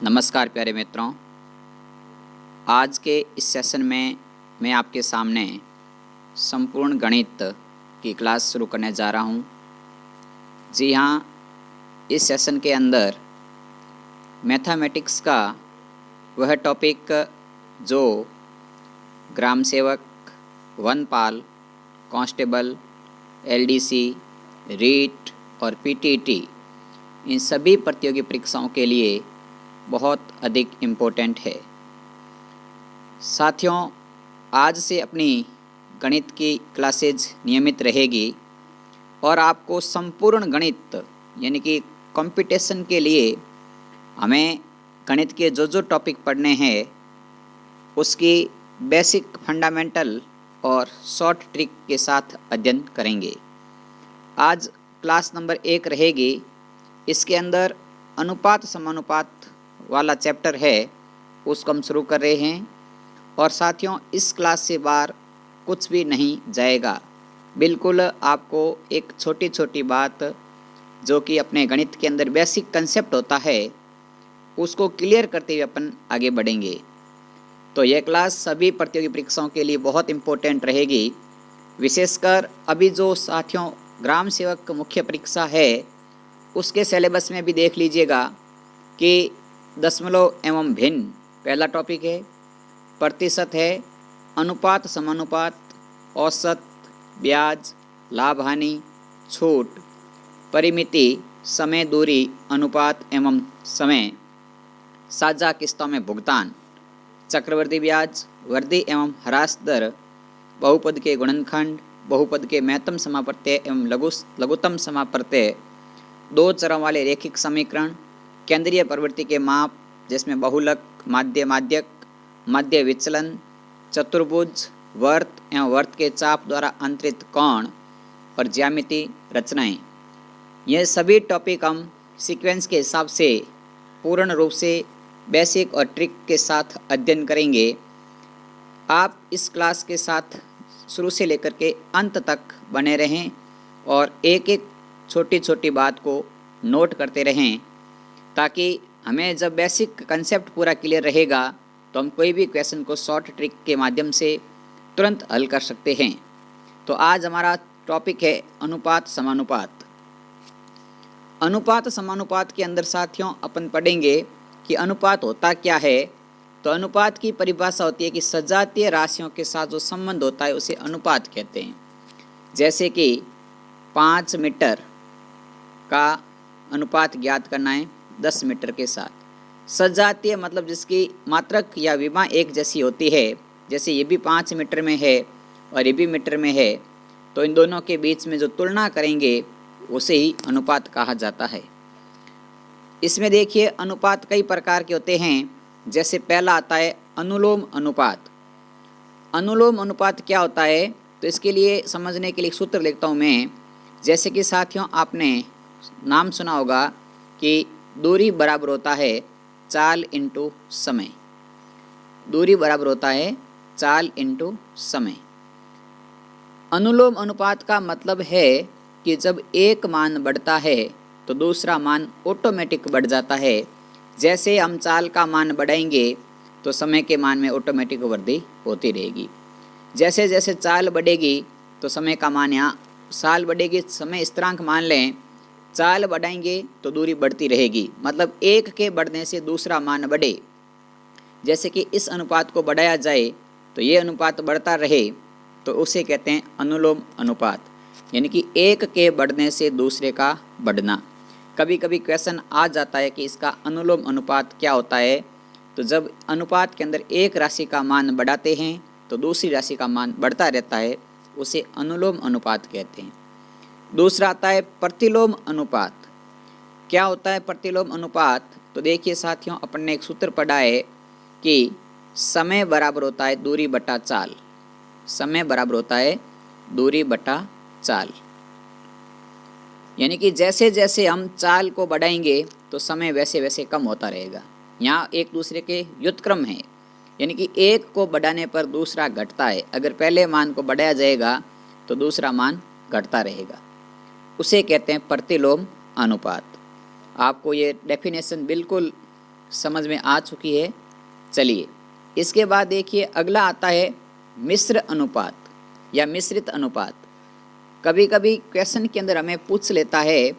नमस्कार प्यारे मित्रों, आज के इस सेशन में मैं आपके सामने संपूर्ण गणित की क्लास शुरू करने जा रहा हूँ। जी हाँ, इस सेशन के अंदर मैथमेटिक्स का वह टॉपिक जो ग्राम सेवक, वनपाल, कांस्टेबल, एलडीसी, रीट और पीटीटी इन सभी प्रतियोगी परीक्षाओं के लिए बहुत अधिक इम्पोर्टेंट है। साथियों, आज से अपनी गणित की क्लासेज नियमित रहेगी और आपको संपूर्ण गणित यानी कि कंपटीशन के लिए हमें गणित के जो टॉपिक पढ़ने हैं उसकी बेसिक, फंडामेंटल और शॉर्ट ट्रिक के साथ अध्ययन करेंगे। आज क्लास नंबर 1 रहेगी। इसके अंदर अनुपात समानुपात वाला चैप्टर है, उसको हम शुरू कर रहे हैं। और साथियों, इस क्लास से बाहर कुछ भी नहीं जाएगा। बिल्कुल आपको एक छोटी छोटी बात जो कि अपने गणित के अंदर बेसिक कंसेप्ट होता है उसको क्लियर करते हुए अपन आगे बढ़ेंगे। तो यह क्लास सभी प्रतियोगी परीक्षाओं के लिए बहुत इम्पोर्टेंट रहेगी। विशेषकर अभी जो साथियों ग्राम सेवक मुख्य परीक्षा है उसके सिलेबस में भी देख लीजिएगा कि दशमलव एवं भिन्न पहला टॉपिक है, प्रतिशत है, अनुपात समानुपात, औसत, ब्याज, लाभ हानि, छूट, परिमिति, समय, दूरी, अनुपात एवं समय, साझा किस्तों में भुगतान, चक्रवर्ती ब्याज, वृद्धि एवं ह्रास दर, बहुपद के गुणनखंड, बहुपद के महत्तम समाप्रत्यय एवं लघुत्तम समाप्रत्यय, दो चरों वाले रैखिक समीकरण, केंद्रीय प्रवृत्ति के माप जिसमें बहुलक, माध्य, माध्यक, मध्य विचलन, चतुर्भुज, वर्त एवं वर्त के चाप द्वारा अंतरित कोण और ज्यामिति रचनाएं। यह सभी टॉपिक हम सीक्वेंस के हिसाब से पूर्ण रूप से बेसिक और ट्रिक के साथ अध्ययन करेंगे। आप इस क्लास के साथ शुरू से लेकर के अंत तक बने रहें और एक एक छोटी छोटी बात को नोट करते रहें, ताकि हमें जब बेसिक कंसेप्ट पूरा क्लियर रहेगा तो हम कोई भी क्वेश्चन को शॉर्ट ट्रिक के माध्यम से तुरंत हल कर सकते हैं। तो आज हमारा टॉपिक है अनुपात समानुपात। अनुपात समानुपात के अंदर साथियों अपन पढ़ेंगे कि अनुपात होता क्या है। तो अनुपात की परिभाषा होती है कि सजातीय राशियों के साथ जो संबंध होता है उसे अनुपात कहते हैं। जैसे कि 5 मीटर का अनुपात ज्ञात करना है 10 मीटर के साथ। सजातीय मतलब जिसकी मात्रक या विमा एक जैसी होती है। जैसे ये भी 5 मीटर में है और ये भी मीटर में है, तो इन दोनों के बीच में जो तुलना करेंगे उसे ही अनुपात कहा जाता है। इसमें देखिए अनुपात कई प्रकार के होते हैं। जैसे पहला आता है अनुलोम अनुपात। अनुलोम अनुपात क्या होता है, तो इसके लिए समझने के लिए सूत्र लिखता हूँ मैं। जैसे कि साथियों आपने नाम सुना होगा कि दूरी बराबर होता है चाल इंटू समय। दूरी बराबर होता है चाल इंटू समय। अनुलोम अनुपात का मतलब है कि जब एक मान बढ़ता है तो दूसरा मान ऑटोमेटिक बढ़ जाता है। जैसे हम चाल का मान बढ़ाएंगे तो समय के मान में ऑटोमेटिक वृद्धि होती रहेगी। जैसे जैसे चाल बढ़ेगी तो समय का मान, यहाँ साल बढ़ेगी, समय स्थिरांक मान लें, चाल बढ़ाएंगे तो दूरी बढ़ती रहेगी। मतलब एक के बढ़ने से दूसरा मान बढ़े। जैसे कि इस अनुपात को बढ़ाया जाए तो ये अनुपात बढ़ता रहे, तो उसे कहते हैं अनुलोम अनुपात, यानी कि एक के बढ़ने से दूसरे का बढ़ना। कभी कभी क्वेश्चन आ जाता है कि इसका अनुलोम अनुपात क्या होता है। तो जब अनुपात के अंदर एक राशि का मान बढ़ाते हैं तो दूसरी राशि का मान बढ़ता रहता है, उसे अनुलोम अनुपात कहते हैं। दूसरा आता है प्रतिलोम अनुपात। क्या होता है प्रतिलोम अनुपात, तो देखिए साथियों अपन ने एक सूत्र पढ़ा है कि समय बराबर होता है दूरी बटा चाल। समय बराबर होता है दूरी बटा चाल, यानी कि जैसे जैसे हम चाल को बढ़ाएंगे तो समय वैसे वैसे कम होता रहेगा। यहाँ एक दूसरे के व्युत्क्रम है, यानी कि एक को बढ़ाने पर दूसरा घटता है। अगर पहले मान को बढ़ाया जाएगा तो दूसरा मान घटता रहेगा, उसे कहते हैं प्रतिलोम अनुपात। आपको ये डेफिनेशन बिल्कुल समझ में आ चुकी है। चलिए इसके बाद देखिए अगला आता है मिश्र अनुपात या मिश्रित अनुपात। कभी कभी क्वेश्चन के अंदर हमें पूछ लेता है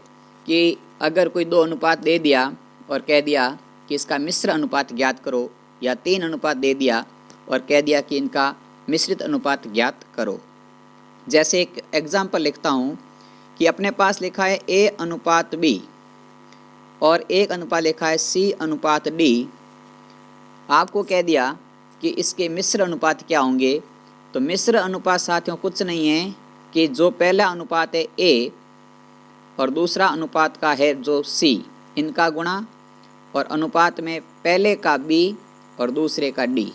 कि अगर कोई 2 अनुपात दे दिया और कह दिया कि इसका मिश्र अनुपात ज्ञात करो, या 3 अनुपात दे दिया और कह दिया कि इनका मिश्रित अनुपात ज्ञात करो। जैसे एक एग्जाम्पल लिखता हूँ कि अपने पास लिखा है A अनुपात B और एक अनुपात लिखा है C अनुपात D। आपको कह दिया कि इसके मिश्र अनुपात क्या होंगे। तो मिश्र अनुपात साथियों कुछ नहीं है कि जो पहला अनुपात है A और दूसरा अनुपात का है जो C, इनका गुणा, और अनुपात में पहले का B और दूसरे का D,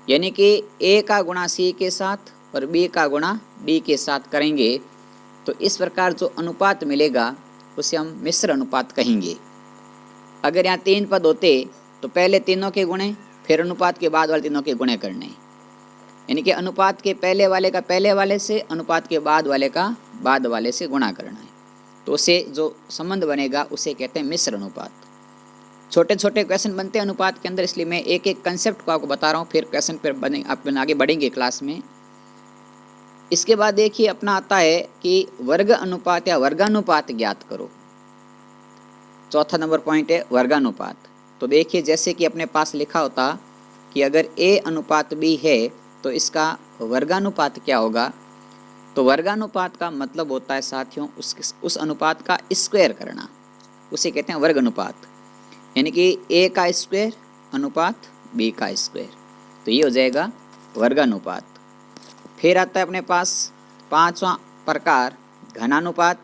यानी कि A का गुणा C के साथ और B का गुणा D के साथ करेंगे तो इस प्रकार जो अनुपात मिलेगा उसे हम मिश्र अनुपात कहेंगे। अगर यहाँ 3 पद होते तो पहले तीनों के गुणे, फिर अनुपात के बाद वाले तीनों के गुणे करने, यानी कि अनुपात के पहले वाले का पहले वाले से, अनुपात के बाद वाले का बाद वाले से गुणा करना है। तो उसे जो संबंध बनेगा उसे कहते हैं मिश्र अनुपात। छोटे छोटे क्वेश्चन बनते हैं अनुपात के अंदर, इसलिए मैं एक एक कंसेप्ट को आपको बता रहा हूँ, फिर क्वेश्चन पर बने आप आगे बढ़ेंगे क्लास में। इसके बाद देखिए अपना आता है कि वर्ग अनुपात या वर्गानुपात ज्ञात करो। चौथा नंबर पॉइंट है वर्गानुपात। तो देखिए जैसे कि अपने पास लिखा होता कि अगर A अनुपात B है तो इसका वर्गानुपात क्या होगा। तो वर्गानुपात का मतलब होता है साथियों उस अनुपात का स्क्वायर करना, उसे कहते हैं वर्ग अनुपात, यानी कि A का स्क्वायर अनुपात B का स्क्वायर। तो ये हो जाएगा वर्गानुपात। फिर आता है अपने पास 5वां प्रकार घनानुपात।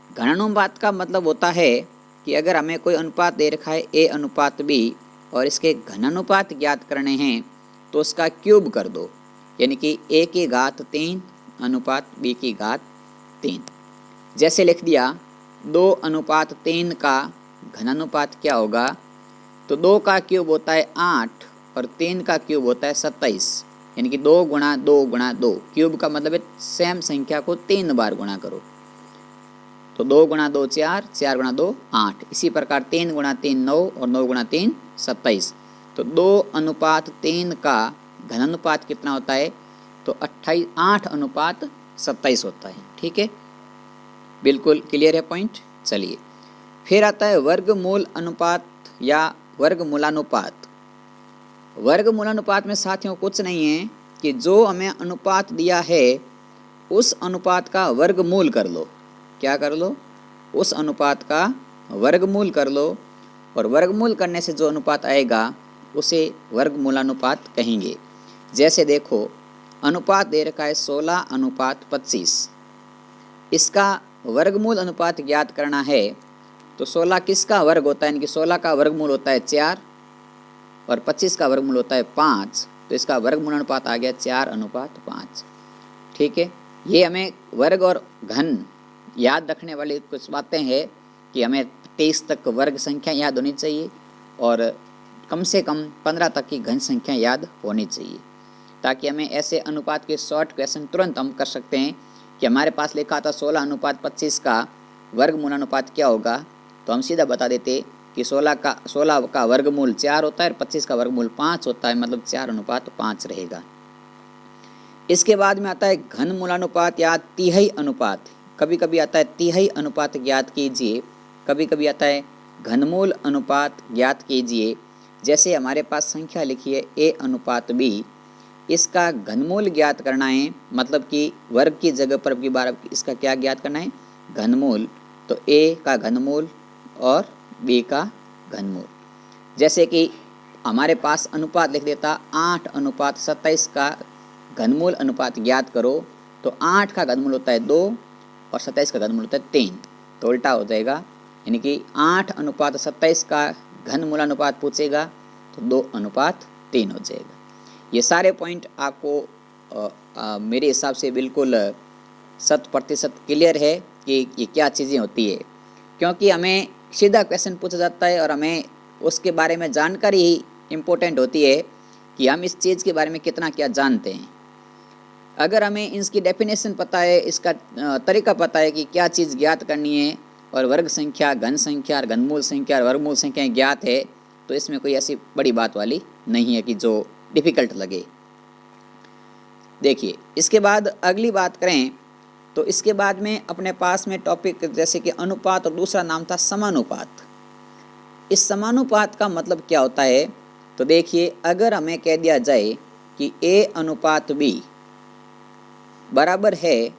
घनानुपात का मतलब होता है कि अगर हमें कोई अनुपात दे रखा है A अनुपात B और इसके घनानुपात ज्ञात करने हैं तो उसका क्यूब कर दो, यानी कि A की घात 3 अनुपात B की घात 3। जैसे लिख दिया 2 अनुपात 3 का घनानुपात क्या होगा। तो 2 का क्यूब होता है 8 और 3 का क्यूब होता है 27, यानी कि 2 गुणा 2 गुणा 2। क्यूब का मतलब है सेम संख्या को 3 बार गुणा करो। तो 2 गुणा 2 4, 4 गुणा 2 8। इसी प्रकार 3 गुणा 3 9 और 9 गुणा 3 27। तो 2 अनुपात 3 का घनानुपात कितना होता है। तो 8 अनुपात 27 होता है। ठीक है, बिल्कुल क्लियर है पॉइंट। चलिए फिर आता है वर्गमूल अनुपात या वर्गमूलानुपात। वर्गमूलानुपात में साथियों कुछ नहीं है कि जो हमें अनुपात दिया है उस अनुपात का वर्गमूल कर लो। क्या कर लो, उस अनुपात का वर्गमूल कर लो, और वर्गमूल करने से जो अनुपात आएगा उसे वर्गमूलानुपात कहेंगे। जैसे देखो अनुपात दे रखा है 16 अनुपात 25, इसका वर्गमूल अनुपात ज्ञात करना है। तो 16 किसका वर्ग होता है, यानी कि 16 का वर्गमूल होता है 4 और 25 का वर्गमूल होता है 5। तो इसका वर्गमूल अनुपात आ गया 4 अनुपात 5। ठीक है, ये हमें वर्ग और घन याद रखने वाली कुछ बातें हैं कि हमें 23 तक वर्ग संख्या याद होनी चाहिए और कम से कम 15 तक की घन संख्या याद होनी चाहिए, ताकि हमें ऐसे अनुपात के शॉर्ट क्वेश्चन तुरंत हम कर सकते हैं कि हमारे पास लिखा था 16 अनुपात 25 का वर्गमूल अनुपात क्या होगा। तो हम सीधा बता देते कि 16 का वर्गमूल 4 होता है और 25 का वर्गमूल 5 होता है, मतलब 4 अनुपात 5 रहेगा। इसके बाद में आता है घनमूलानुपात या तिहाई अनुपात। कभी कभी आता है तिहाई अनुपात ज्ञात कीजिए, कभी कभी आता है घनमूल अनुपात ज्ञात कीजिए। जैसे हमारे पास संख्या लिखी है A अनुपात B, इसका घनमूल ज्ञात करना है, मतलब कि वर्ग की जगह पर की बार इसका क्या ज्ञात करना है, घनमूल। तो A का घनमूल और B का घनमूल। जैसे कि हमारे पास अनुपात लिख देता 8 अनुपात 27 का घनमूल अनुपात ज्ञात करो। तो 8 का घनमूल होता है 2 और 27 का घनमूल होता है 3। तो उल्टा हो जाएगा, यानी कि 8 अनुपात 27 का घनमूल अनुपात पूछेगा तो 2 अनुपात 3 हो जाएगा। ये सारे पॉइंट आपको मेरे हिसाब से बिल्कुल 100% क्लियर है कि ये क्या चीज़ें होती है, क्योंकि हमें सीधा क्वेश्चन पूछा जाता है और हमें उसके बारे में जानकारी ही इम्पोर्टेंट होती है कि हम इस चीज़ के बारे में कितना क्या जानते हैं। अगर हमें इसकी डेफिनेशन पता है, इसका तरीका पता है कि क्या चीज़ ज्ञात करनी है, और वर्ग संख्या, घन संख्या, घनमूल संख्या और वर्गमूल संख्या ज्ञात है, तो इसमें कोई ऐसी बड़ी बात वाली नहीं है कि जो डिफ़िकल्ट लगे। देखिए इसके बाद अगली बात करें तो इसके बाद में अपने पास में टॉपिक जैसे कि अनुपात और दूसरा नाम था समानुपात। इस समानुपात का मतलब क्या होता है? तो देखिए अगर हमें कह दिया जाए कि A अनुपात B बराबर है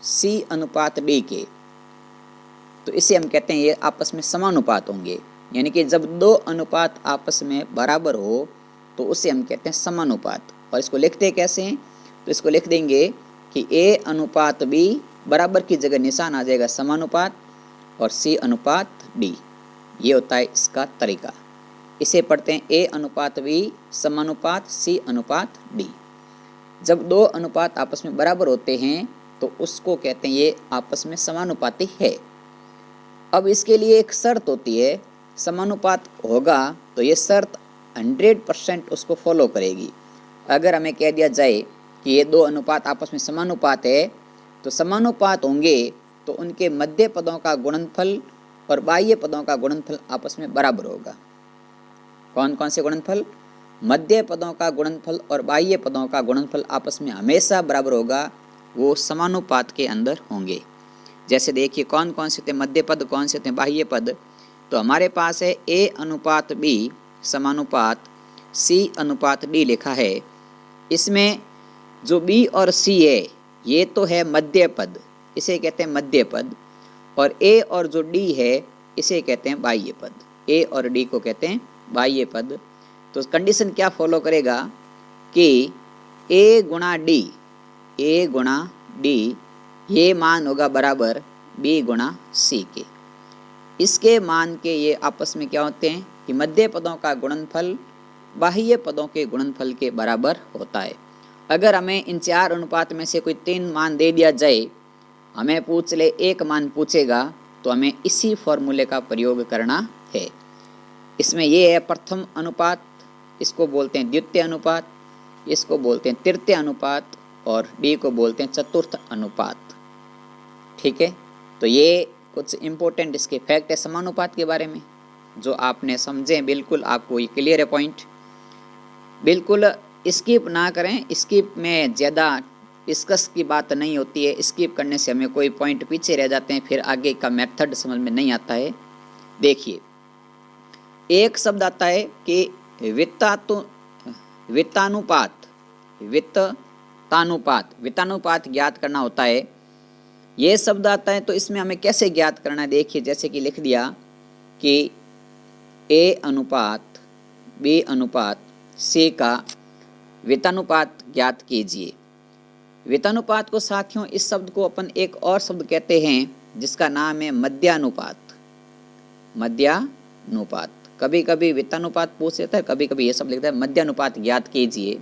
C अनुपात D के, तो इसे हम कहते हैं ये आपस में समानुपात होंगे। यानी कि जब दो अनुपात आपस में बराबर हो तो उसे हम कहते हैं समानुपात। और इसको लिखते कैसे हैं? तो इसको लिख देंगे कि A अनुपात B बराबर की जगह निशान आ जाएगा समानुपात और C अनुपात D। ये होता है इसका तरीका। इसे पढ़ते हैं A अनुपात B समानुपात C अनुपात D। जब दो अनुपात आपस में बराबर होते हैं तो उसको कहते हैं ये आपस में समानुपाती है। अब इसके लिए एक शर्त होती है, समानुपात होगा तो ये शर्त 100% उसको फॉलो करेगी। अगर हमें कह दिया जाए कि ये दो अनुपात आपस में समानुपात है तो समानुपात होंगे तो उनके मध्य पदों का गुणनफल और बाह्य पदों का गुणनफल आपस में बराबर होगा। कौन कौन से गुणनफल? मध्य पदों का गुणनफल और बाह्य पदों का गुणनफल आपस में हमेशा बराबर होगा, वो समानुपात के अंदर होंगे। जैसे देखिए कौन कौन से थे मध्य पद, कौन से थे बाह्य पद। तो हमारे पास है A अनुपात B समानुपात C अनुपात D लिखा है। इसमें जो B और C है ये तो है मध्य पद, इसे कहते हैं मध्य पद, और A और जो D है इसे कहते हैं बाह्य पद। A और D को कहते हैं बाह्य पद। तो कंडीशन क्या फॉलो करेगा कि A गुणा D ये मान होगा बराबर B गुणा C के। इसके मान के ये आपस में क्या होते हैं कि मध्य पदों का गुणनफल बाह्य पदों के गुणनफल के बराबर होता है। अगर हमें इन चार अनुपात में से कोई 3 मान दे दिया जाए, हमें पूछ ले एक मान पूछेगा, तो हमें इसी फॉर्मूले का प्रयोग करना है। इसमें ये है प्रथम अनुपात, इसको बोलते हैं द्वितीय अनुपात, इसको बोलते हैं तृतीय अनुपात और D को बोलते हैं चतुर्थ अनुपात। ठीक है, तो ये कुछ इम्पोर्टेंट इसके फैक्ट है समानुपात के बारे में जो आपने समझे। बिल्कुल आपको ये क्लियर है पॉइंट, बिल्कुल स्किप ना करें। स्किप में ज़्यादा डिस्कस की बात नहीं होती है, स्किप करने से हमें कोई पॉइंट पीछे रह जाते हैं, फिर आगे का मेथड समझ में नहीं आता है। देखिए एक शब्द आता है कि वित्तानुपात ज्ञात करना होता है। ये शब्द आता है तो इसमें हमें कैसे ज्ञात करना है? देखिए जैसे कि लिख दिया कि A अनुपात B अनुपात C का वित्तानुपात ज्ञात कीजिए। वित्तानुपात को साथियों इस शब्द को अपन एक और शब्द कहते हैं जिसका नाम है मध्यानुपात। कभी कभी वित्तानुपात पूछ लेता है, कभी कभी ये शब्द लिखता है मध्यानुपात ज्ञात कीजिए।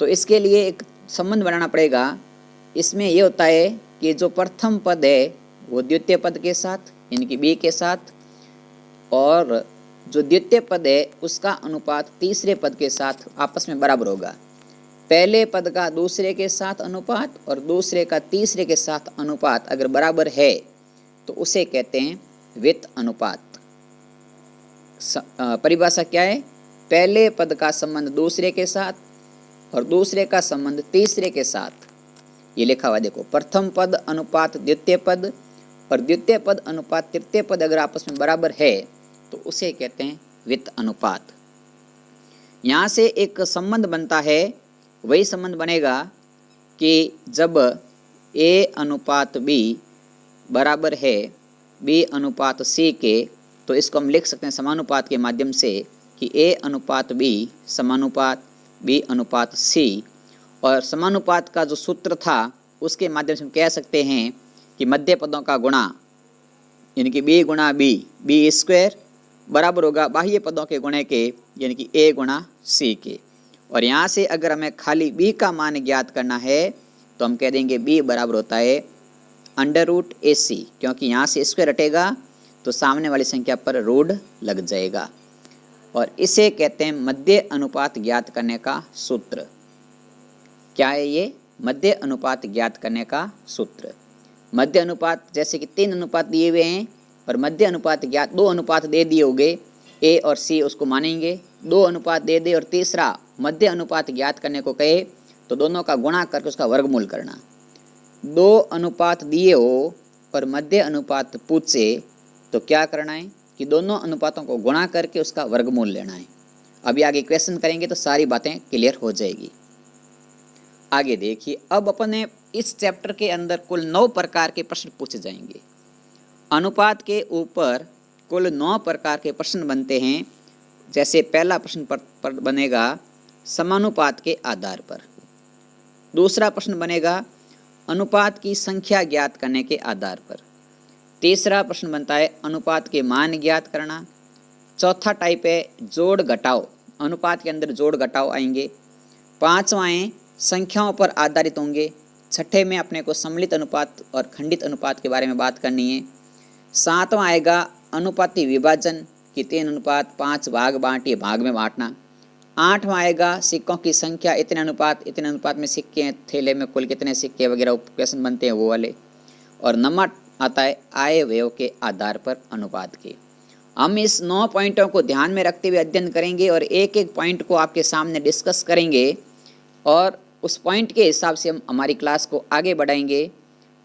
तो इसके लिए एक संबंध बनाना पड़ेगा। इसमें यह होता है कि जो प्रथम पद है वो द्वितीय पद के साथ यानी कि B के साथ, और जो द्वितीय पद है उसका अनुपात तीसरे पद के साथ आपस में बराबर होगा। पहले पद का दूसरे के साथ अनुपात और दूसरे का तीसरे के साथ अनुपात अगर बराबर है तो उसे कहते हैं वित्त अनुपात। परिभाषा क्या है? पहले पद का संबंध दूसरे के साथ और दूसरे का संबंध तीसरे के साथ। ये लिखा हुआ देखो, प्रथम पद अनुपात द्वितीय पद और द्वितीय पद अनुपात तृतीय पद अगर आपस में बराबर है तो उसे कहते हैं वित्त अनुपात। यहाँ से एक संबंध बनता है, वही संबंध बनेगा कि जब A अनुपात B बराबर है B अनुपात C के, तो इसको हम लिख सकते हैं समानुपात के माध्यम से कि A अनुपात B समानुपात B अनुपात C। और समानुपात का जो सूत्र था उसके माध्यम से हम कह सकते हैं कि मध्य पदों का गुणा यानी कि B गुणा B स्क्वायर बराबर होगा बाह्य पदों के गुणे के यानी कि A गुणा C के। और यहाँ से अगर हमें खाली B का मान ज्ञात करना है तो हम कह देंगे B बराबर होता है √AC, क्योंकि यहाँ से स्क्वायर हटेगा तो सामने वाली संख्या पर रूट लग जाएगा। और इसे कहते हैं मध्य अनुपात ज्ञात करने का सूत्र। क्या है ये? मध्य अनुपात ज्ञात करने का सूत्र। मध्य अनुपात जैसे कि 3 अनुपात दिए हुए हैं और मध्य अनुपात ज्ञात 2 अनुपात दे दिए होंगे, ए और सी उसको मानेंगे, 2 अनुपात दे दे और तीसरा मध्य अनुपात ज्ञात करने को कहे तो दोनों का गुणा करके उसका वर्गमूल करना। 2 अनुपात दिए हो और मध्य अनुपात पूछे तो क्या करना है कि दोनों अनुपातों को गुणा करके उसका वर्गमूल लेना है। अभी आगे क्वेश्चन करेंगे तो सारी बातें क्लियर हो जाएगी। आगे देखिए, अब अपने इस चैप्टर के अंदर कुल 9 प्रकार के प्रश्न पूछे जाएंगे। अनुपात के ऊपर कुल 9 प्रकार के प्रश्न बनते हैं। जैसे पहला प्रश्न पर बनेगा समानुपात के आधार पर, दूसरा प्रश्न बनेगा अनुपात की संख्या ज्ञात करने के आधार पर, तीसरा प्रश्न बनता है अनुपात के मान ज्ञात करना, चौथा टाइप है जोड़ घटाव, अनुपात के अंदर जोड़ घटाव आएंगे, पांचवां है संख्याओं पर आधारित होंगे, छठे में अपने को सम्मिलित अनुपात और खंडित अनुपात के बारे में बात करनी है, सातवां आएगा अनुपाती विभाजन कि 3 अनुपात 5 भाग बांटिए, भाग में बांटना, आठवां आएगा सिक्कों की संख्या, इतने अनुपात में सिक्के हैं, थैले में कुल कितने सिक्के वगैरह क्वेश्चन बनते हैं वो वाले, और नंबर आता है आय व्यय के आधार पर अनुपात के। हम इस 9 पॉइंटों को ध्यान में रखते हुए अध्ययन करेंगे और एक एक पॉइंट को आपके सामने डिस्कस करेंगे और उस पॉइंट के हिसाब से हम हमारी क्लास को आगे बढ़ाएंगे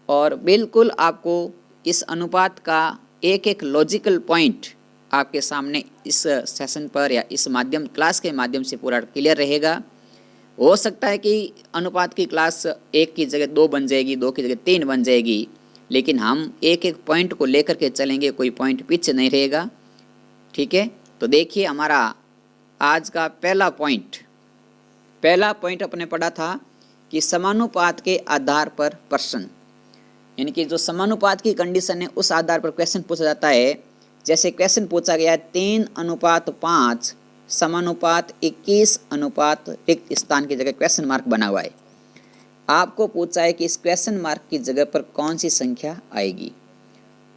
और बिल्कुल आपको इस अनुपात का एक एक लॉजिकल पॉइंट आपके सामने इस सेशन पर या इस माध्यम क्लास के माध्यम से पूरा क्लियर रहेगा। हो सकता है कि अनुपात की क्लास 1 की जगह 2 बन जाएगी, 2 की जगह 3 बन जाएगी, लेकिन हम एक एक पॉइंट को लेकर के चलेंगे, कोई पॉइंट पीछे नहीं रहेगा। ठीक है, तो देखिए हमारा आज का पहला पॉइंट अपने पढ़ा था कि समानुपात के आधार पर प्रश्न, यानी कि जो समानुपात की कंडीशन है उस आधार पर क्वेश्चन पूछा जाता है। जैसे क्वेश्चन पूछा गया 3:5 समानुपात 21 अनुपात रिक्त स्थान की जगह क्वेश्चन मार्क बना हुआ है। आपको पूछा है कि इस क्वेश्चन मार्क की जगह पर कौन सी संख्या आएगी।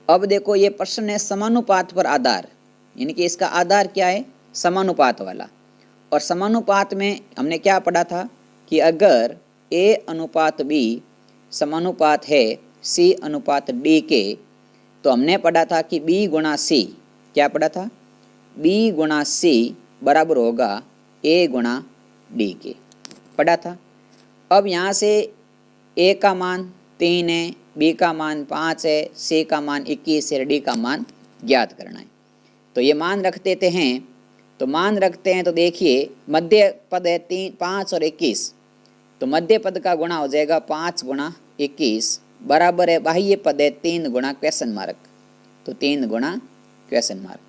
अब देखो ये प्रश्न है समानुपात पर आधार, यानी कि इसका आधार क्या है, समानुपात वाला। और समानुपात में हमने क्या पढ़ा था कि अगर A अनुपात B समानुपात है C अनुपात D के, तो हमने पढ़ा था कि B गुणा C, क्या पढ़ा था, B गुणा C बराबर होगा A गुणा D के, पढ़ा था। अब यहाँ से A का मान 3 है, B का मान 5 है, C का मान 21 है, D का मान ज्ञात करना है। तो ये मान रख देते हैं, तो मान रखते हैं तो देखिए मध्य पद है 3, 5 और 21, तो मध्य पद का गुणा हो जाएगा 5 गुणा 21 बराबर है बाह्य पद है 3 गुणा क्वेश्चन मार्क, तो 3 गुणा क्वेश्चन मार्क।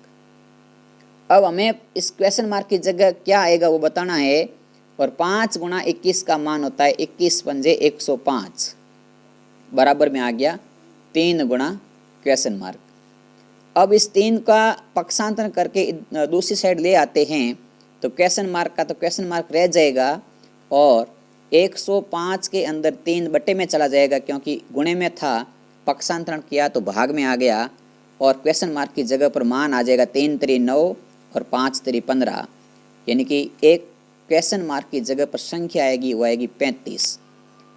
अब हमें इस क्वेश्चन मार्क की जगह क्या आएगा वो बताना है, और 5 गुणा 21 का मान होता है 21 पंजे 105 बराबर में आ गया 3 गुणा क्वेश्चन मार्क। अब इस 3 का पक्षांतर करके दूसरी साइड ले आते हैं तो क्वेश्चन मार्क का तो क्वेश्चन मार्क रह जाएगा और 105 के अंदर 3 बटे में चला जाएगा, क्योंकि गुणे में था, पक्षांतरण किया तो भाग में आ गया और क्वेश्चन मार्क की जगह पर मान आ जाएगा 3 3 9 और 5 3 15, यानी कि एक क्वेश्चन मार्क की जगह पर संख्या आएगी वो आएगी 35,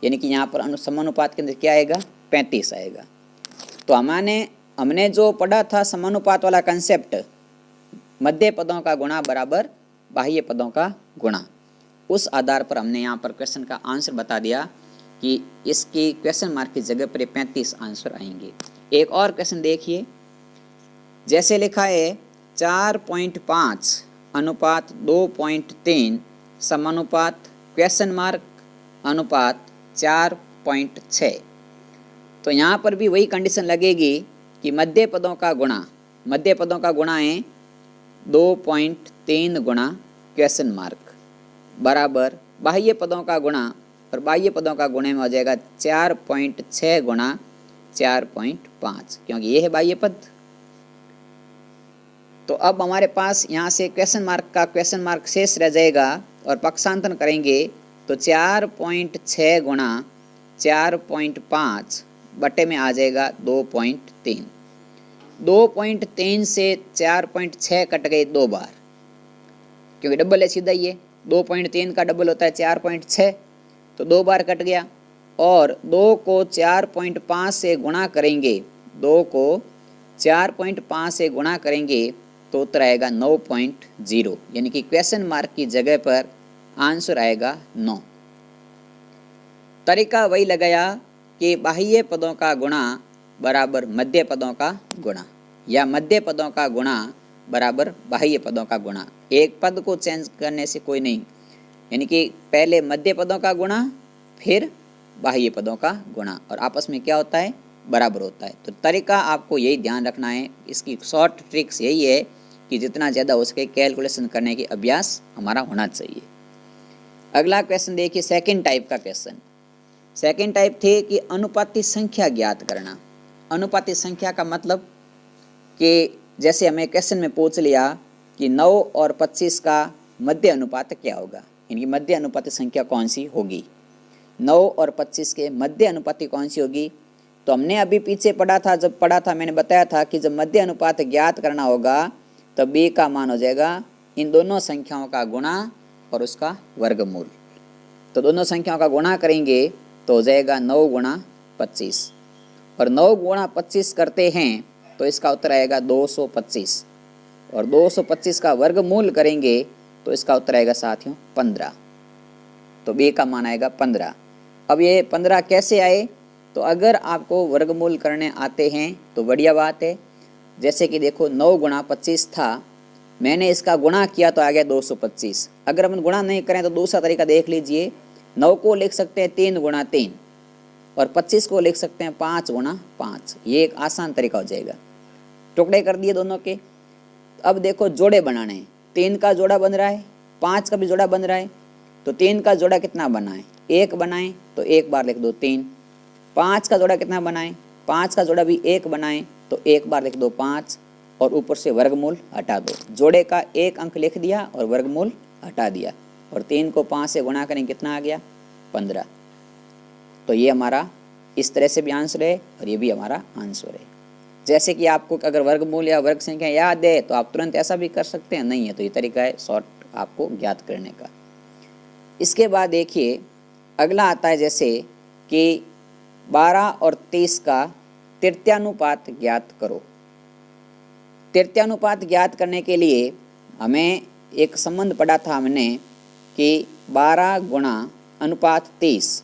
यानी कि यहाँ पर समानुपात के अंदर क्या आएगा 35 आएगा। तो हमने जो पढ़ा था समानुपात वाला कंसेप्ट, मध्य पदों का गुणा बराबर बाह्य पदों का गुणा, उस आधार पर हमने यहाँ पर क्वेश्चन का आंसर बता दिया कि इसकी क्वेश्चन मार्क की जगह पर 35 आंसर आएंगे। एक और क्वेश्चन देखिए, जैसे लिखा है 4.5 अनुपात 2.3 समानुपात क्वेश्चन मार्क अनुपात 4.6, तो यहाँ पर भी वही कंडीशन लगेगी कि मध्य पदों का गुणा है 2.3 गुणा क्वेश्चन मार्क बराबर बाह्य पदों का गुणा, और बाह्य पदों का गुणे में हो जाएगा 4.6 गुणा 4.5, क्योंकि ये है बाह्य पद। तो अब हमारे पास यहाँ से क्वेश्चन मार्क शेष रह जाएगा और पक्षांतरण करेंगे तो 4.6 गुणा 4.5 बटे में आ जाएगा 2.3। 2.3 से 4.6 कट गए 2 बार, क्योंकि डबल है सीधा ही है, 2.3 का डबल होता है 4.6, तो 2 बार कट गया। और 2 को 4.5 से गुणा करेंगे, 2 को 4.5 से गुणा करेंगे तो उत्तर आएगा 9.0, यानी कि क्वेश्चन मार्क की जगह पर आंसर आएगा 9। तरीका वही लगाया कि बाह्य पदों का गुणा बराबर मध्य पदों का गुणा, या मध्य पदों का गुणा बराबर बाह्य पदों का गुणा। एक पद को चेंज करने से कोई नहीं, यानी कि पहले मध्य पदों का गुणा फिर बाह्य पदों का गुणा, और आपस में क्या होता है, बराबर होता है। तो तरीका आपको यही ध्यान रखना है, इसकी शॉर्ट ट्रिक्स यही है कि जितना ज़्यादा हो सके कैलकुलेशन करने की अभ्यास हमारा होना चाहिए। अगला क्वेश्चन देखिए, सेकंड टाइप का क्वेश्चन। सेकंड टाइप थे कि अनुपाती संख्या ज्ञात करना। अनुपाती संख्या का मतलब कि जैसे हमें क्वेश्चन में पूछ लिया कि 9 और 25 का मध्य अनुपात क्या होगा, इनकी मध्य अनुपाती संख्या कौन सी होगी, 9 और 25 के मध्य अनुपाती कौन सी होगी। तो हमने अभी पीछे पढ़ा था, जब पढ़ा था मैंने बताया था कि जब मध्य अनुपात ज्ञात करना होगा तो b का मान हो जाएगा इन दोनों संख्याओं का गुणा और उसका वर्गमूल। तो दोनों संख्याओं का गुणा करेंगे तो हो जाएगा 9 गुणा 25, और 9 गुणा 25 करते हैं तो इसका उत्तर आएगा 225, और 225 का वर्गमूल करेंगे तो इसका उत्तर आएगा साथियों 15। तो b का मान आएगा 15। अब ये 15 कैसे आए, तो अगर आपको वर्गमूल करने आते हैं तो बढ़िया बात है। जैसे कि देखो 9 गुणा 25 था, मैंने इसका गुणा किया तो आ गया 225। अगर हम गुणा नहीं करें तो दूसरा तरीका देख लीजिए, 9 को लिख सकते हैं 3 गुणा 3, और 25 को लिख सकते हैं 5 गुणा 5। ये एक आसान तरीका हो जाएगा। टुकड़े कर दिए दोनों के। अब देखो जोड़े बनाने हैं, 3 का जोड़ा बन रहा है, 5 का भी जोड़ा बन रहा है। तो 3 का जोड़ा कितना बना है, 1 बनाएं तो एक बार लिख दो 3। 5 का जोड़ा कितना बनाएं, 5 का जोड़ा भी 1 बनाएं तो एक बार लिख दो 5, और ऊपर से वर्गमूल हटा दो। जोड़े का एक अंक लिख दिया और वर्गमूल हटा दिया, और 3 को 5 से गुणा करें कितना आ गया 15। तो ये हमारा इस तरह से भी आंसर है, और ये भी हमारा आंसर है। जैसे कि आपको अगर वर्गमूल या वर्ग संख्या याद है तो आप तुरंत ऐसा भी कर सकते हैं, नहीं है तो ये तरीका है शॉर्ट आपको ज्ञात करने का। इसके बाद देखिए अगला आता है, जैसे कि 12 और 30 का तृतीयानुपात ज्ञात करो। तृतीयानुपात ज्ञात करने के लिए हमें एक संबंध पढ़ा था हमने कि 12 गुणा अनुपात 30।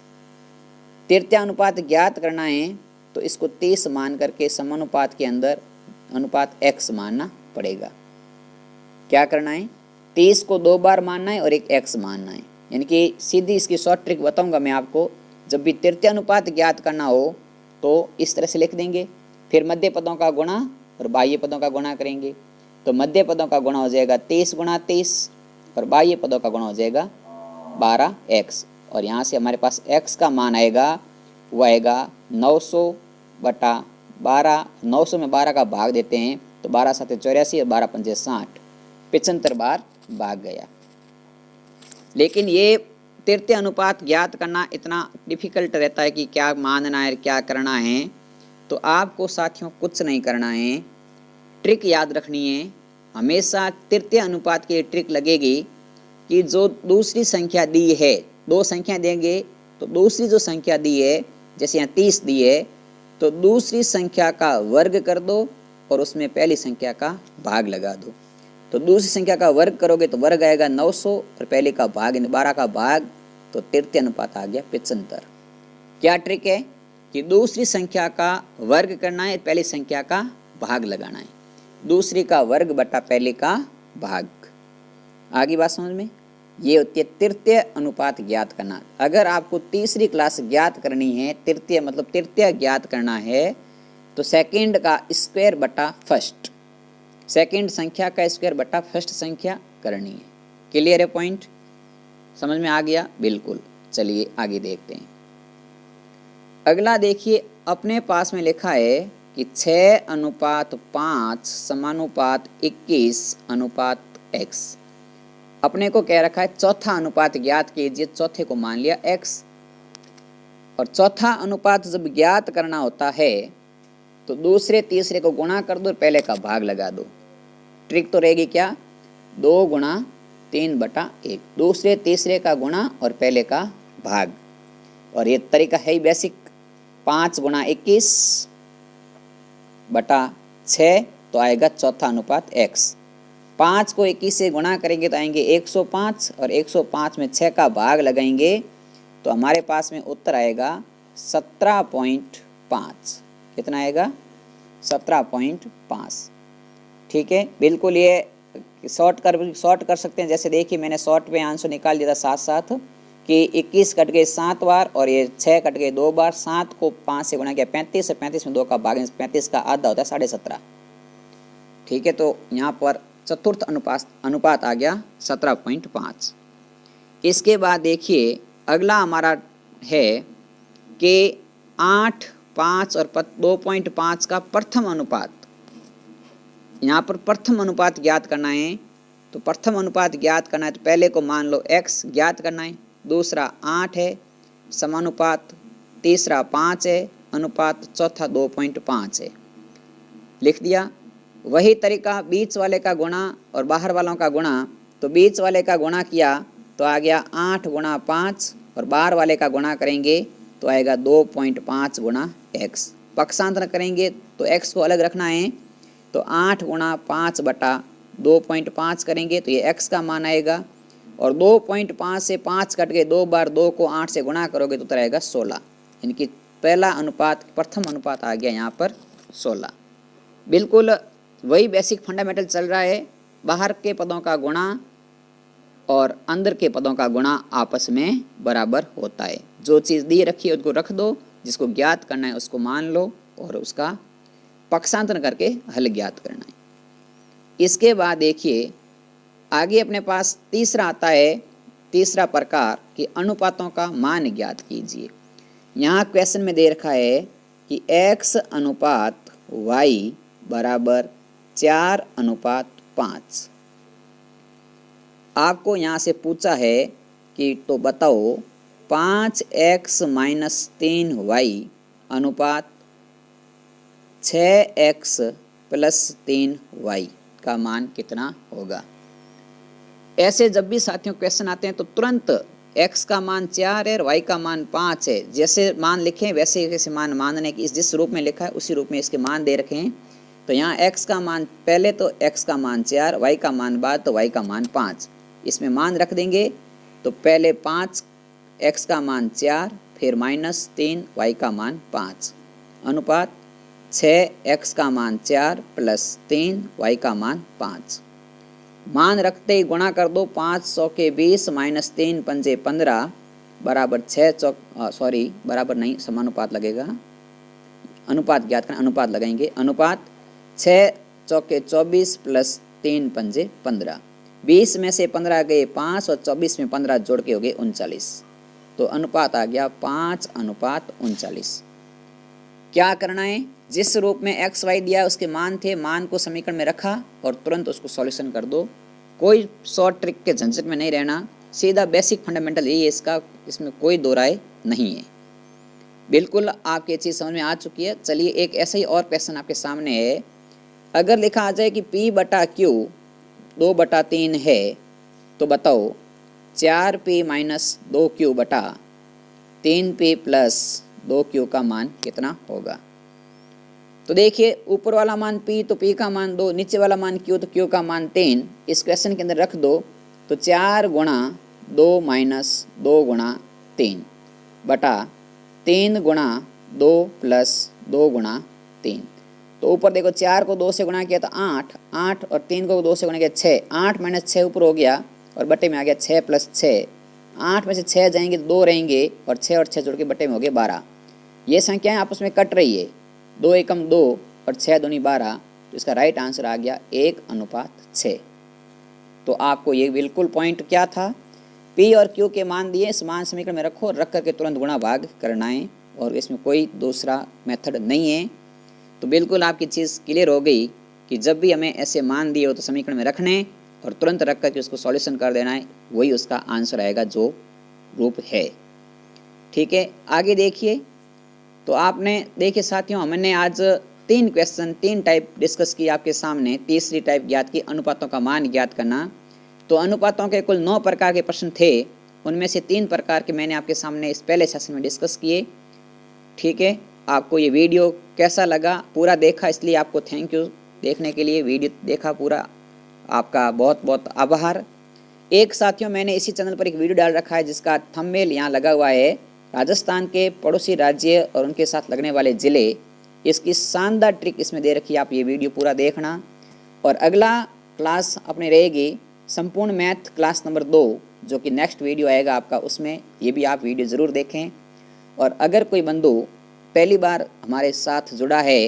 तृतीयानुपात ज्ञात करना है तो इसको 30 मान करके समानुपात के अंदर अनुपात x मानना पड़ेगा। क्या करना है, 30 को 2 बार मानना है और एक x मानना है। यानी कि सीधी इसकी शॉर्ट ट्रिक बताऊंगा मैं आपको। जब भी तृतीयानुपात ज्ञात करना हो तो इस तरह से लिख देंगे, फिर मध्य पदों का गुणा और बाह्य पदों का गुणा करेंगे। तो मध्य पदों का गुणा हो जाएगा 30 गुणा 30, और बाह्य पदों का गुणा हो जाएगा 12x, और यहाँ से हमारे पास x का मान आएगा, वो आएगा 900 बटा 12। 900 में 12 का भाग देते हैं तो 12 7 84 और 12 पंजे 60, 75 बार भाग गया। लेकिन ये तृतीय अनुपात ज्ञात करना इतना डिफिकल्ट रहता है कि क्या मानना है क्या करना है। तो आपको साथियों कुछ नहीं करना है, ट्रिक याद रखनी है। हमेशा तृतीय अनुपात की ट्रिक लगेगी कि जो दूसरी संख्या दी है, 2 संख्या देंगे तो दूसरी जो संख्या दी है, जैसे यहाँ 30 दी है, तो दूसरी संख्या का वर्ग कर दो और उसमें पहली संख्या का भाग लगा दो। तो दूसरी संख्या का वर्ग करोगे तो वर्ग आएगा 900, और पहले का भाग 12 का भाग, तो तृतीय अनुपात आ गया 75। क्या ट्रिक है कि दूसरी संख्या का वर्ग करना है, पहली संख्या का भाग लगाना है। दूसरी का वर्ग बटा पहले का भाग। आगे बात समझ में, ये होती है तृतीय अनुपात ज्ञात करना। अगर आपको तीसरी क्लास ज्ञात करनी है, तृतीय मतलब तृतीय ज्ञात करना है, तो सेकंड का स्क्वायर बटा फर्स्ट, सेकंड संख्या का स्क्वायर बटा फर्स्ट संख्या करनी है। क्लियर है पॉइंट, समझ में आ गया? बिल्कुल। चलिए आगे देखते हैं। अगला देखिए, अपने पास में लिखा है कि 6:5 समानुपात 21 अनुपात x। अपने को कह रखा है चौथा अनुपात ज्ञात कीजिए, चौथे को मान लिया x। और चौथा अनुपात जब ज्ञात करना होता है तो दूसरे तीसरे को गुणा कर दो और पहले का भाग लगा दो। ट्रिक तो रहेगी क्या, 2 गुणा 3/1, दूसरे तीसरे का गुणा और पहले का भाग। और ये तरीका है ही बेसिक। 5 गुणा 21 बटा 6 तो आएगा चौथा अनुपात x। 5 को 21 से गुणा करेंगे तो आएंगे 105 और 105 में 6 का भाग लगाएंगे तो हमारे पास में उत्तर आएगा 17.5। कितना आएगा? 17.5। ठीक है, बिल्कुल ये शॉर्ट कर सकते हैं। जैसे देखिए मैंने शॉर्ट में आंसर निकाल दिया था साथ साथ कि 21 कट गए 7 बार और ये 6 कट गए 2 बार। 7 को 5 से गुणा किया 35 और 35 में 2 का भाग 35 का आधा होता है 17.5। ठीक है, तो यहाँ पर चतुर्थ अनुपात आ गया 17.5। इसके बाद देखिए अगला हमारा है कि 8, 5 और 2.5 का प्रथम अनुपात। यहाँ पर प्रथम अनुपात ज्ञात करना है। तो प्रथम अनुपात ज्ञात करना है तो पहले को मान लो x ज्ञात करना है, दूसरा 8 है समानुपात, तीसरा 5 है अनुपात, चौथा 2.5 है। लिख दिया। वही तरीका बीच वाले का गुणा और बाहर वालों का गुणा। तो बीच वाले का गुणा किया तो आ गया 8 गुणा 5 और बाहर वाले का गुणा करेंगे तो आएगा 2.5 गुणा x। पक्षांतर करेंगे तो x को अलग रखना है तो 8 गुणा 5 बटा 2.5 करेंगे तो ये x का मान आएगा। और 2.5 से 5 कट गए 2 बार, 2 को 8 से गुणा करोगे तो उत्तर आएगा 16। इनकी पहला अनुपात प्रथम अनुपात आ गया यहाँ पर 16। बिल्कुल वही बेसिक फंडामेंटल चल रहा है। बाहर के पदों का गुणा और अंदर के पदों का गुणा आपस में बराबर होता है। जो चीज़ दी रखी है उसको रख दो, जिसको ज्ञात करना है उसको मान लो और उसका पक्षांतर करके हल ज्ञात करना है। इसके बाद देखिए आगे अपने पास तीसरा आता है, तीसरा प्रकार कि अनुपातों का मान ज्ञात कीजिए। यहाँ क्वेश्चन में दे रखा है कि x अनुपात y बराबर 4:5। आपको यहाँ से पूछा है कि तो बताओ 5x - 3y अनुपात 6x + 3y का मान कितना होगा। ऐसे जब भी साथियों क्वेश्चन आते हैं तो तुरंत x का मान 4 है और y का मान 5 है। जैसे मान लिखे वैसे वैसे मान मानने की, जिस रूप में लिखा है उसी रूप में इसके मान दे रखे हैं। तो यहाँ x का मान पहले तो x का मान 4, y का मान बाद तो y का मान 5। इसमें मान रख देंगे तो पहले 5 x का मान 4 फिर -3 y का मान 5 अनुपात 6x का मान 4 + 3 y का मान 5। मान रखते ही गुणा कर दो। 5 100 के 20 -3 पंजे 15 बराबर 6 बराबर नहीं समानुपात लगेगा। अनुपात ज्ञात करना, अनुपात लगाएंगे। अनुपात 6 चौके 24 + 3 पंजे 15। 20 में से 15 गए 5 और 24 में 15 जोड़ के हो गए 39। तो अनुपात आ गया 5:39। क्या करना है, जिस रूप में x y दिया उसके मान थे, मान को समीकरण में रखा और तुरंत उसको सॉल्यूशन कर दो। कोई शॉर्ट ट्रिक के झंझट में नहीं रहना, सीधा बेसिक फंडामेंटल यही है इसका, इसमें कोई दो राय नहीं है। बिल्कुल आपकी ये चीज़ समझ में आ चुकी है। चलिए एक ऐसा ही और क्वेश्चन आपके सामने है। अगर लिखा आ जाए कि P/Q 2/3 है तो बताओ 4P - 2Q बटा 3P + 2Q का मान कितना होगा। तो देखिए ऊपर वाला मान P तो P का मान 2, नीचे वाला मान Q तो Q का मान 3। इस क्वेश्चन के अंदर रख दो तो 4 गुणा 2 - 2 गुणा 3 बटा 3 गुणा 2 + 2 गुणा 3। तो ऊपर देखो 4 को 2 से गुणा किया तो 8, 8 और 3 को 2 से गुणा किया 6, 8 - 6 ऊपर हो गया और बटे में आ गया 6 + 6। 8 में से 6 जाएंगे तो 2 रहेंगे और 6 और 6 जोड़ के बटे में हो गए 12। ये संख्याएं आपस में कट रही है, 2 एकम 2 और 6 दूनी 12। तो इसका राइट आंसर आ गया 1:6। तो आपको ये बिल्कुल पॉइंट क्या था, P और Q के मान दिए, इस मान समीकरण में रखो, रख करके तुरंत गुणा भाग करना है और इसमें कोई दूसरा मेथड नहीं है। तो बिल्कुल आपकी चीज़ क्लियर हो गई कि जब भी हमें ऐसे मान दिए हो तो समीकरण में रखने और तुरंत रख करके उसको सॉल्यूशन कर देना है, वही उसका आंसर आएगा जो रूप है। ठीक है, आगे देखिए। तो आपने देखिए साथियों, हमने आज 3 क्वेश्चन 3 टाइप डिस्कस की आपके सामने। तीसरी टाइप ज्ञात की अनुपातों का मान ज्ञात करना। तो अनुपातों के कुल 9 प्रकार के प्रश्न थे, उनमें से 3 प्रकार के मैंने आपके सामने इस पहले सेशन में डिस्कस किए। ठीक है, आपको ये वीडियो कैसा लगा, पूरा देखा इसलिए आपको थैंक यू देखने के लिए। वीडियो देखा पूरा, आपका बहुत बहुत आभार। एक साथियों, मैंने इसी चैनल पर एक वीडियो डाल रखा है जिसका थंबनेल यहाँ लगा हुआ है, राजस्थान के पड़ोसी राज्य और उनके साथ लगने वाले ज़िले। इसकी शानदार ट्रिक इसमें दे रखी है, आप ये वीडियो पूरा देखना। और अगला क्लास अपने रहेगी संपूर्ण मैथ क्लास नंबर 2, जो कि नेक्स्ट वीडियो आएगा आपका, उसमें ये भी आप वीडियो ज़रूर देखें। और अगर कोई बंधु पहली बार हमारे साथ जुड़ा है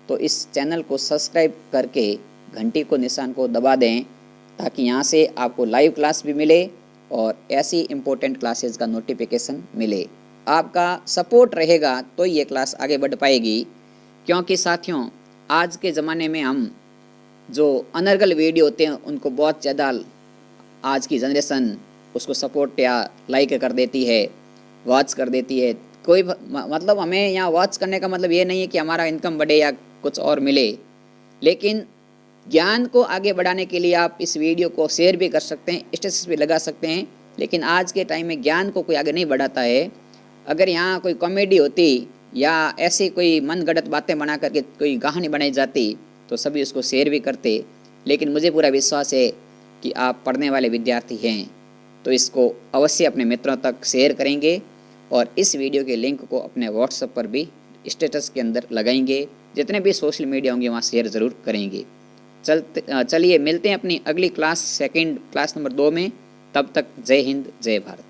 तो इस चैनल को सब्सक्राइब करके घंटी को निशान को दबा दें, ताकि यहाँ से आपको लाइव क्लास भी मिले और ऐसी इम्पोर्टेंट क्लासेस का नोटिफिकेशन मिले। आपका सपोर्ट रहेगा तो ये क्लास आगे बढ़ पाएगी, क्योंकि साथियों आज के ज़माने में हम जो अनर्गल वीडियो होते हैं उनको बहुत ज़्यादा आज की जनरेशन उसको सपोर्ट या लाइक कर देती है, वॉच कर देती है। कोई मतलब हमें यहाँ वॉच करने का मतलब ये नहीं है कि हमारा इनकम बढ़े या कुछ और मिले, लेकिन ज्ञान को आगे बढ़ाने के लिए आप इस वीडियो को शेयर भी कर सकते हैं, स्टेटस भी लगा सकते हैं। लेकिन आज के टाइम में ज्ञान को कोई आगे नहीं बढ़ाता है। अगर यहाँ कोई कॉमेडी होती या ऐसी कोई मनगढ़ंत बातें बना करके कोई कहानी बनाई जाती तो सभी उसको शेयर भी करते। लेकिन मुझे पूरा विश्वास है कि आप पढ़ने वाले विद्यार्थी हैं, तो इसको अवश्य अपने मित्रों तक शेयर करेंगे और इस वीडियो के लिंक को अपने व्हाट्सएप पर भी स्टेटस के अंदर लगाएंगे। जितने भी सोशल मीडिया होंगे वहाँ शेयर ज़रूर करेंगे। चलिए मिलते हैं अपनी अगली क्लास, सेकंड क्लास नंबर 2 में। तब तक जय हिंद, जय भारत।